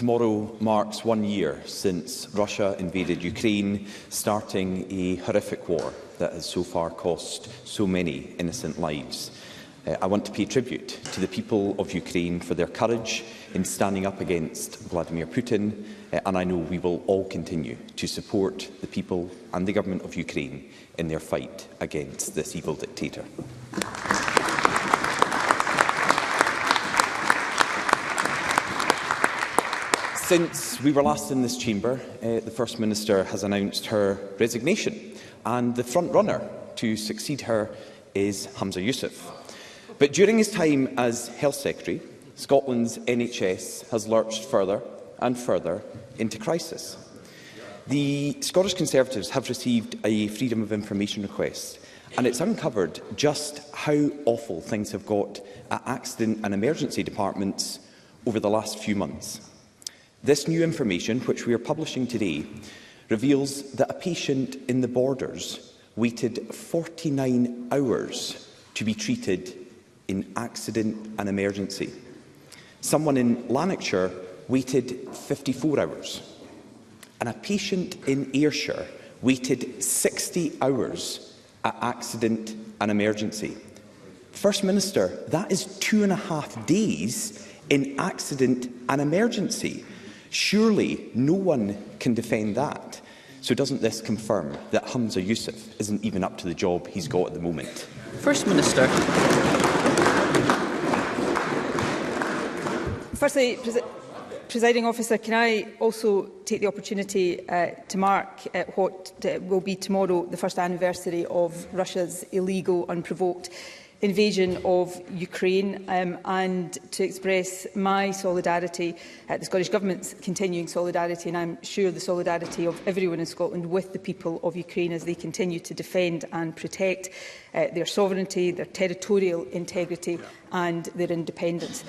Tomorrow marks 1 year since Russia invaded Ukraine, starting a horrific war that has so far cost so many innocent lives. I want to pay tribute to the people of Ukraine for their courage in standing up against Vladimir Putin, and I know we will all continue to support the people and the government of Ukraine in their fight against this evil dictator. Since we were last in this chamber, the First Minister has announced her resignation, and the front-runner to succeed her is Humza Yousaf. But during his time as Health Secretary, Scotland's NHS has lurched further and further into crisis. The Scottish Conservatives have received a Freedom of Information request, and it's uncovered just how awful things have got at accident and emergency departments over the last few months. This new information, which we are publishing today, reveals that a patient in the Borders waited 49 hours to be treated in accident and emergency. Someone in Lanarkshire waited 54 hours, and a patient in Ayrshire waited 60 hours at accident and emergency. First Minister, that is 2.5 days in accident and emergency. Surely no one can defend that. So doesn't this confirm that Humza Yousaf isn't even up to the job he's got at the moment? First Minister. Firstly, Presiding Officer, can I also take the opportunity to mark what will be tomorrow the first anniversary of Russia's illegal, unprovoked invasion of Ukraine, and to express my solidarity, the Scottish Government's continuing solidarity, and I'm sure the solidarity of everyone in Scotland with the people of Ukraine as they continue to defend and protect their sovereignty, their territorial integrity and their independence.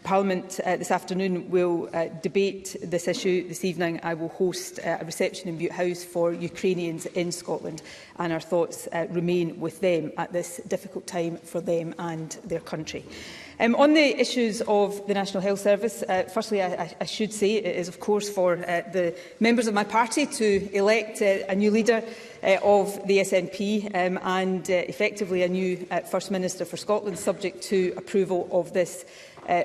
Parliament this afternoon will debate this issue. This evening I will host a reception in Bute House for Ukrainians in Scotland, and our thoughts remain with them at this difficult time for them and their country. On the issues of the National Health Service, firstly I should say it is of course for the members of my party to elect a new leader of the SNP and effectively a new First Minister for Scotland, subject to approval of this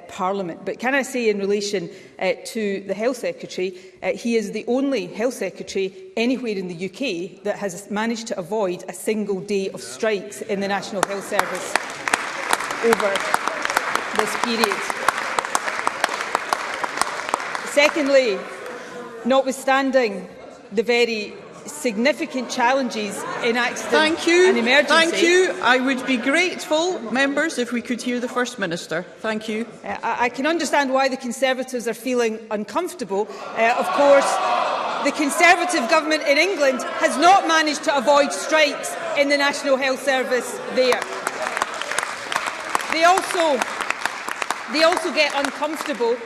Parliament. But can I say in relation to the Health Secretary, he is the only Health Secretary anywhere in the UK that has managed to avoid a single day of strikes in the National Health Service over this period. Secondly, notwithstanding the very significant challenges in accident and emergency. Thank you. I would be grateful, members, if we could hear the First Minister. Thank you. I can understand why the Conservatives are feeling uncomfortable. Of course, the Conservative government in England has not managed to avoid strikes in the National Health Service there. They also get uncomfortable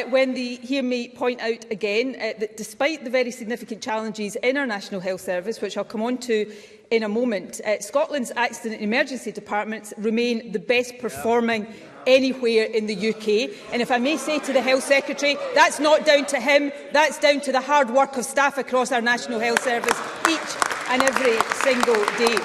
when they hear me point out again that despite the very significant challenges in our National Health Service, which I'll come on to in a moment, Scotland's accident and emergency departments remain the best performing anywhere in the UK. And if I may say to the Health Secretary, that's not down to him, that's down to the hard work of staff across our National Health Service each and every single day.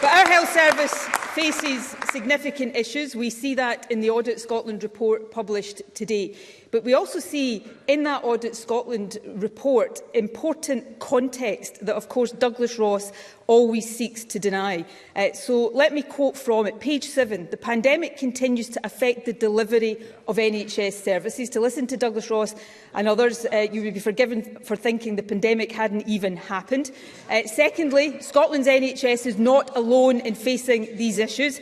But our Health Service faces significant issues. We see that in the Audit Scotland report published today. But we also see in that Audit Scotland report important context that, of course, Douglas Ross always seeks to deny. So let me quote from it. Page 7, the pandemic continues to affect the delivery of NHS services. To listen to Douglas Ross and others, you would be forgiven for thinking the pandemic hadn't even happened. Secondly, Scotland's NHS is not alone in facing these issues.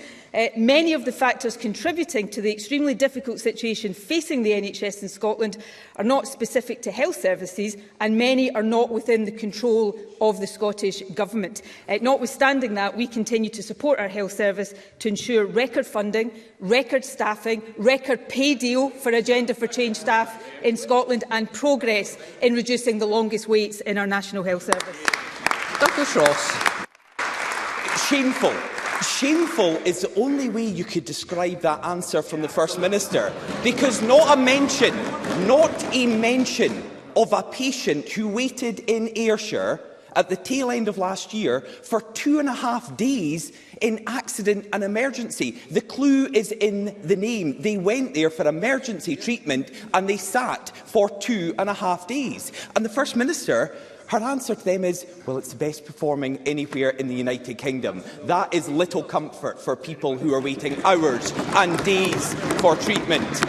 Many of the factors contributing to the extremely difficult situation facing the NHS in Scotland are not specific to health services, and many are not within the control of the Scottish Government. Notwithstanding that, we continue to support our health service to ensure record funding, record staffing, record pay deal for Agenda for Change staff in Scotland, and progress in reducing the longest waits in our National Health Service. Douglas Ross. Shameful Shameful is the only way you could describe that answer from the First Minister, because not a mention of a patient who waited in Ayrshire at the tail end of last year for 2.5 days in accident and emergency. The clue is in the name. They went there for emergency treatment and they sat for 2.5 days. And the First Minister, her answer to them is, well, it's the best performing anywhere in the United Kingdom. That is little comfort for people who are waiting hours and days for treatment.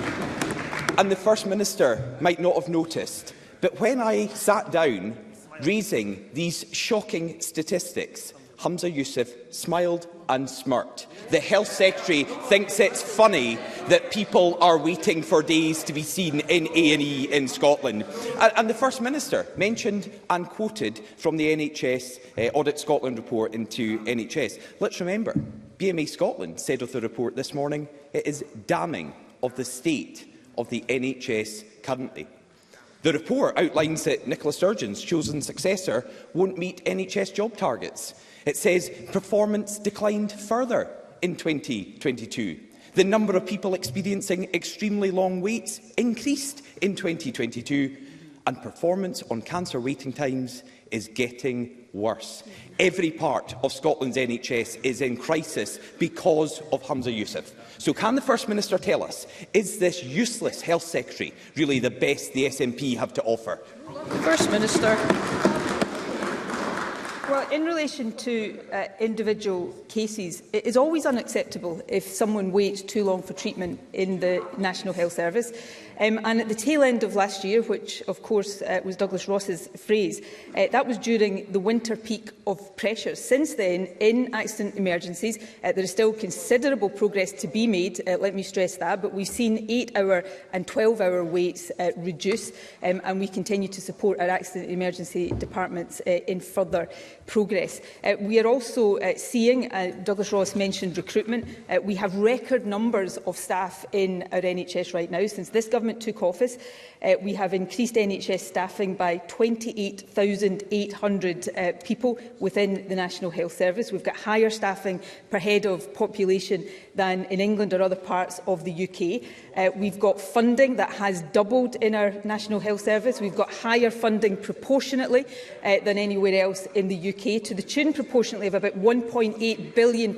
And the First Minister might not have noticed, but when I sat down raising these shocking statistics, Humza Yousaf smiled and smirked. The Health Secretary thinks it's funny that people are waiting for days to be seen in A&E in Scotland. And the First Minister mentioned and quoted from the NHS Audit Scotland report into NHS. Let's remember, BMA Scotland said of the report this morning, it is damning of the state of the NHS currently. The report outlines that Nicola Sturgeon's chosen successor won't meet NHS job targets. It says performance declined further in 2022. The number of people experiencing extremely long waits increased in 2022, and performance on cancer waiting times is getting worse. Every part of Scotland's NHS is in crisis because of Humza Yousaf. So can the First Minister tell us, is this useless Health Secretary really the best the SNP have to offer? First Minister. Well, in relation to individual cases, it is always unacceptable if someone waits too long for treatment in the National Health Service. And at the tail end of last year, which of course was Douglas Ross's phrase, that was during the winter peak of pressures. Since then, in accident emergencies, there is still considerable progress to be made, let me stress that, but we've seen 8-hour and 12-hour waits reduce, and we continue to support our accident emergency departments in further progress. We are also seeing, Douglas Ross mentioned recruitment, we have record numbers of staff in our NHS right now. Since this government took office, we have increased NHS staffing by 28,800 people within the National Health Service. We've got higher staffing per head of population than in England or other parts of the UK. We've got funding that has doubled in our National Health Service. We've got higher funding proportionately than anywhere else in the UK, to the tune proportionately of about £1.8 billion,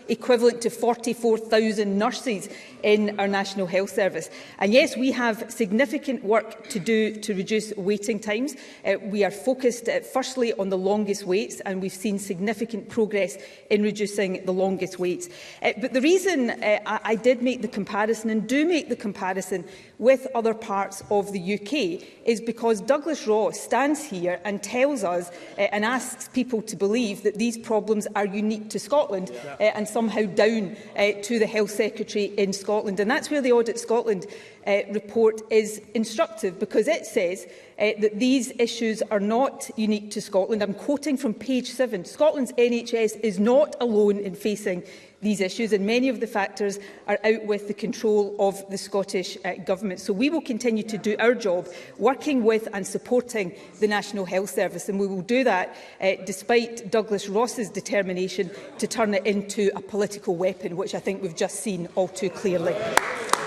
equivalent to 44,000 nurses in our National Health Service. And yes, we have significant work to do to reduce waiting times. We are focused firstly on the longest waits, and we've seen significant progress in reducing the longest waits. But the reason I did make the comparison, and do make the comparison with other parts of the UK, is because Douglas Ross stands here and tells us and asks people to believe that these problems are unique to Scotland and somehow down to the Health Secretary in Scotland. And that's where the Audit Scotland report is instructive, because it says that these issues are not unique to Scotland. I'm quoting from page 7. Scotland's NHS is not alone in facing these issues, and many of the factors are out with the control of the Scottish Government. So we will continue to do our job, working with and supporting the National Health Service, and we will do that despite Douglas Ross's determination to turn it into a political weapon, which I think we've just seen all too clearly.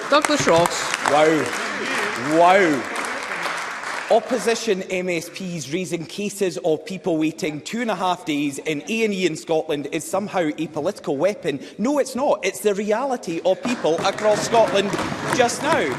Douglas Ross. Wow. Wow. Opposition MSPs raising cases of people waiting 2.5 days in A&E in Scotland is somehow a political weapon. No, it's not. It's the reality of people across Scotland just now.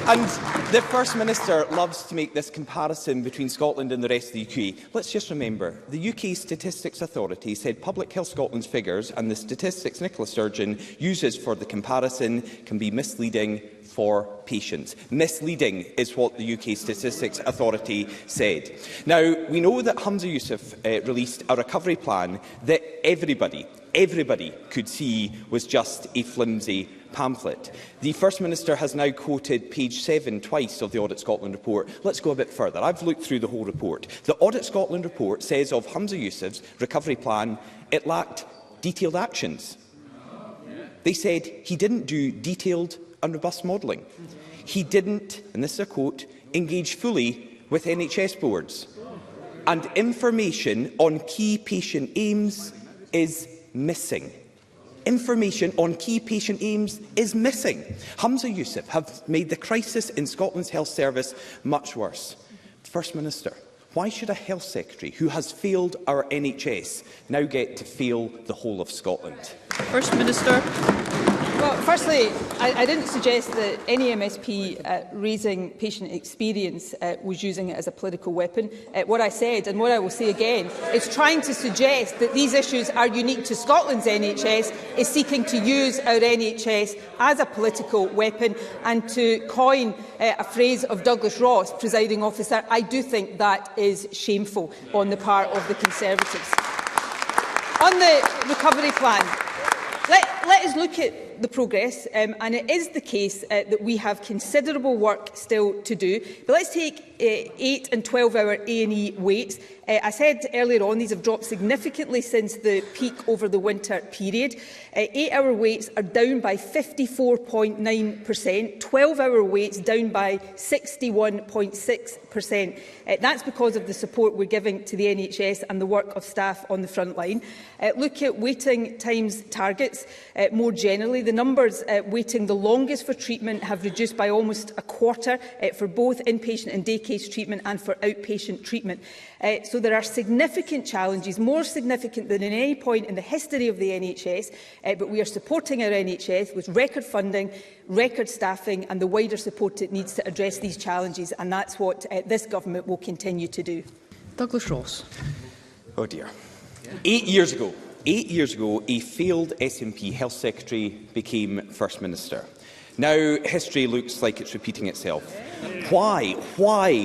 And the First Minister loves to make this comparison between Scotland and the rest of the UK. Let's just remember, the UK Statistics Authority said Public Health Scotland's figures and the statistics Nicola Sturgeon uses for the comparison can be misleading for patients. Misleading is what the UK Statistics Authority said. Now, we know that Humza Yousaf released a recovery plan that everybody could see was just a flimsy pamphlet. The First Minister has now quoted page 7 twice of the Audit Scotland report. Let's go a bit further. I've looked through the whole report. The Audit Scotland report says of Humza Yousaf's recovery plan, it lacked detailed actions. They said he didn't do detailed and robust modelling. He didn't, and this is a quote, engage fully with NHS boards. And information on key patient aims is missing. information on key patient aims is missing. Humza Yousaf have made the crisis in Scotland's health service much worse. First Minister, why should a Health Secretary who has failed our NHS now get to fail the whole of Scotland? First Minister. Well, firstly, I didn't suggest that any MSP raising patient experience was using it as a political weapon. What I said, and what I will say again, is trying to suggest that these issues are unique to Scotland's NHS is seeking to use our NHS as a political weapon. And to coin a phrase of Douglas Ross, presiding officer, I do think that is shameful on the part of the Conservatives. On the recovery plan, let us look at the progress, and it is the case that we have considerable work still to do. But let's take 8 and 12-hour A&E waits. I said earlier on, these have dropped significantly since the peak over the winter period. 8-hour waits are down by 54.9%, 12-hour waits down by 61.6%. That's because of the support we're giving to the NHS and the work of staff on the front line. Look at waiting times targets more generally. The numbers waiting the longest for treatment have reduced by almost a quarter for both inpatient and day case treatment and for outpatient treatment. So there are significant challenges, more significant than at any point in the history of the NHS, but we are supporting our NHS with record funding, record staffing and the wider support it needs to address these challenges, and that's what this government will continue to do. Douglas Ross. Oh dear. 8 years ago, a failed SNP Health Secretary became First Minister. Now, history looks like it's repeating itself. Why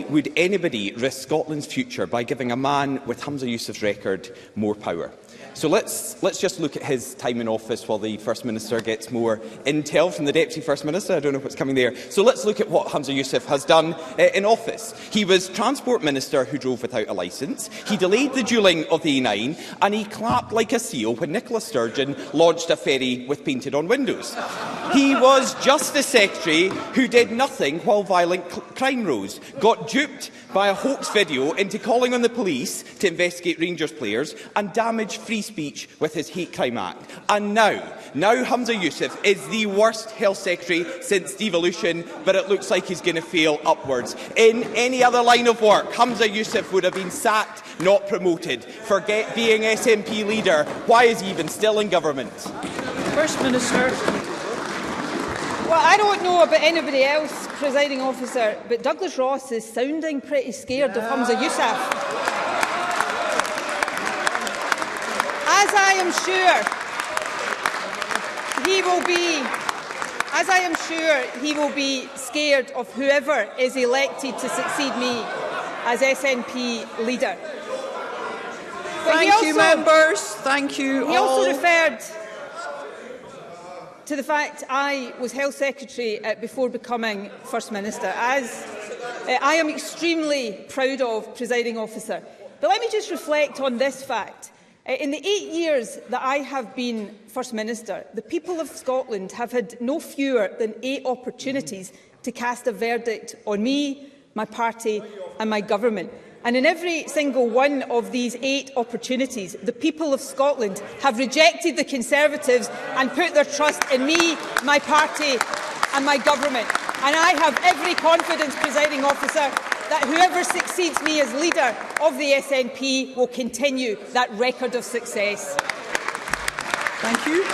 would anybody risk Scotland's future by giving a man with Humza Yousaf's record more power? So let's just look at his time in office while the First Minister gets more intel from the Deputy First Minister. I don't know what's coming there. So let's look at what Humza Yousaf has done in office. He was Transport Minister who drove without a licence. He delayed the dualling of the A9, and he clapped like a seal when Nicola Sturgeon launched a ferry with painted-on windows. He was Justice Secretary who did nothing while violent crime rose, got duped by a hoax video into calling on the police to investigate Rangers players, and damaged free speech with his Hate Crime Act. And now Humza Yousaf is the worst Health Secretary since devolution, but it looks like he's going to fail upwards. In any other line of work, Humza Yousaf would have been sacked, not promoted. Forget being SNP leader. Why is he even still in government? First Minister. Well, I don't know about anybody else, presiding officer, but Douglas Ross is sounding pretty scared of Humza Yousaf. As I am sure he will be scared of whoever is elected to succeed me as SNP leader. Thank you, members. Thank you all. He also referred to the fact I was Health Secretary before becoming First Minister, as I am extremely proud of, presiding officer. But let me just reflect on this fact. In the 8 years that I have been First Minister, the people of Scotland have had no fewer than 8 opportunities to cast a verdict on me, my party and my government. And in every single one of these 8 opportunities, the people of Scotland have rejected the Conservatives and put their trust in me, my party and my government. And I have every confidence, presiding officer, that whoever succeeds me as leader of the SNP will continue that record of success. Thank you.